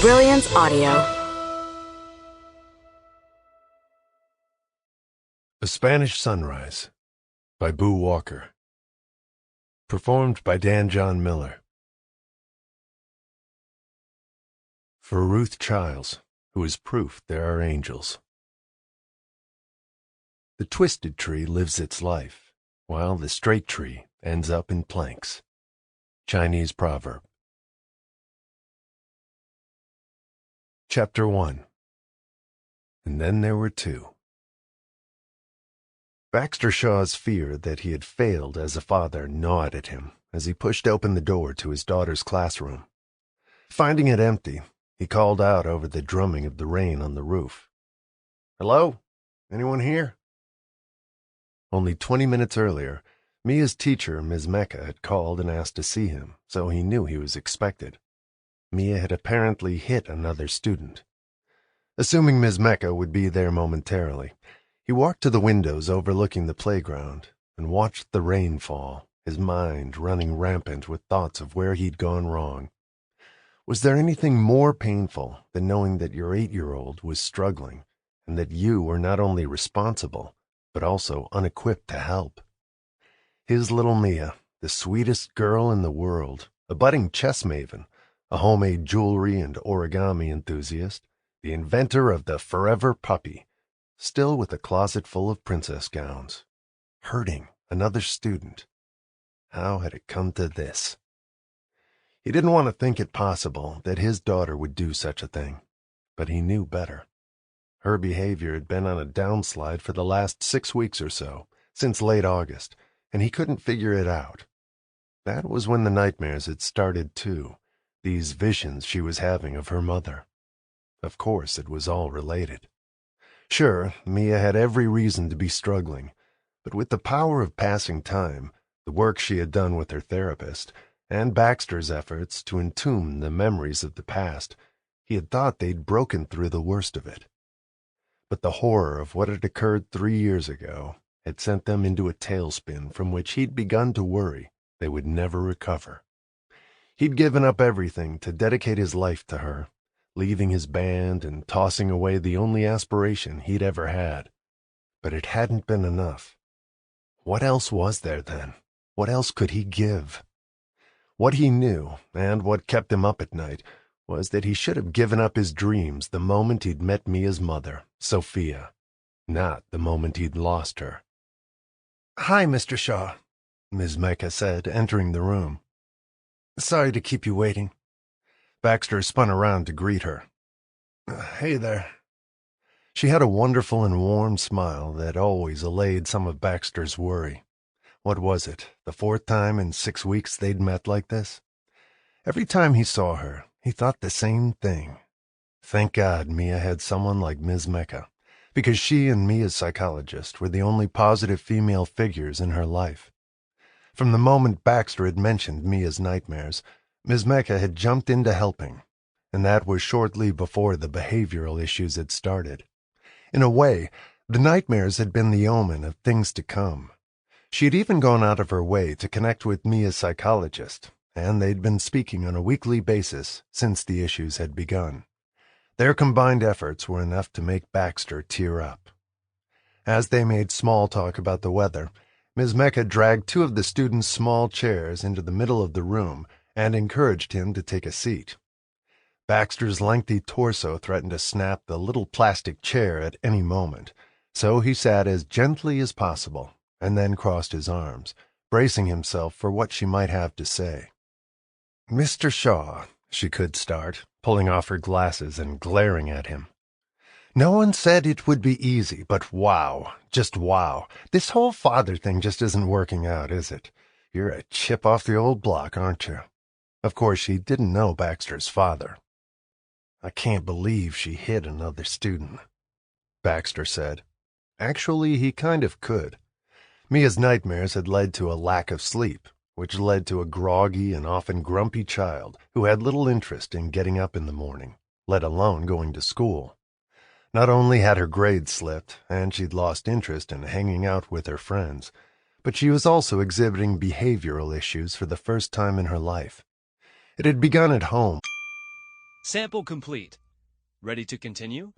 Brilliance Audio. A Spanish Sunrise by Boo Walker. Performed by Dan John Miller. For Ruth Childs, who is proof there are angels. The twisted tree lives its life, while the straight tree ends up in planks. Chinese proverb. Chapter 1. And then there were two. Baxter Shaw's fear that he had failed as a father gnawed at him as he pushed open the door to his daughter's classroom. Finding it empty, he called out over the drumming of the rain on the roof. "Hello? Anyone here?" Only 20 minutes earlier, Mia's teacher, Ms. Mecca, had called and asked to see him, so he knew he was expected. Mia had apparently hit another student. Assuming Ms. Mecca would be there momentarily, he walked to the windows overlooking the playground and watched the rain fall, his mind running rampant with thoughts of where he'd gone wrong. Was there anything more painful than knowing that your 8-year-old was struggling and that you were not only responsible, but also unequipped to help? His little Mia, the sweetest girl in the world, a budding chess maven, a homemade jewelry and origami enthusiast, the inventor of the forever puppy, still with a closet full of princess gowns, hurting another student. How had it come to this? He didn't want to think it possible that his daughter would do such a thing, but he knew better. Her behavior had been on a downslide for the last 6 weeks or so, since late August, and he couldn't figure it out. That was when the nightmares had started too, these visions she was having of her mother. Of course, it was all related. Sure, Mia had every reason to be struggling, but with the power of passing time, the work she had done with her therapist, and Baxter's efforts to entomb the memories of the past, he had thought they'd broken through the worst of it. But the horror of what had occurred 3 years ago had sent them into a tailspin from which he'd begun to worry they would never recover. He'd given up everything to dedicate his life to her, leaving his band and tossing away the only aspiration he'd ever had. But it hadn't been enough. What else was there then? What else could he give? What he knew, and what kept him up at night, was that he should have given up his dreams the moment he'd met Mia's mother, Sophia, not the moment he'd lost her. "Hi, Mr. Shaw," Ms. Mecca said, entering the room. "Sorry to keep you waiting." Baxter spun around to greet her. "Hey there." She had a wonderful and warm smile that always allayed some of Baxter's worry. What was it, the 4th time in 6 weeks they'd met like this? Every time he saw her, he thought the same thing. Thank God Mia had someone like Ms. Mecca, because she and Mia's psychologist were the only positive female figures in her life. From the moment Baxter had mentioned Mia's nightmares, Ms. Mecca had jumped into helping, and that was shortly before the behavioral issues had started. In a way, the nightmares had been the omen of things to come. She had even gone out of her way to connect with Mia's psychologist, and they'd been speaking on a weekly basis since the issues had begun. Their combined efforts were enough to make Baxter tear up. As they made small talk about the weather, Ms. Mecca dragged 2 of the students' small chairs into the middle of the room and encouraged him to take a seat. Baxter's lengthy torso threatened to snap the little plastic chair at any moment, so he sat as gently as possible and then crossed his arms, bracing himself for what she might have to say. "Mr. Shaw," she could start, pulling off her glasses and glaring at him. "No one said it would be easy, but wow, just wow. This whole father thing just isn't working out, is it? You're a chip off the old block, aren't you?" Of course, she didn't know Baxter's father. "I can't believe she hit another student," Baxter said. Actually, he kind of could. Mia's nightmares had led to a lack of sleep, which led to a groggy and often grumpy child who had little interest in getting up in the morning, let alone going to school. Not only had her grades slipped, and she'd lost interest in hanging out with her friends, but she was also exhibiting behavioral issues for the first time in her life. It had begun at home. Sample complete. Ready to continue?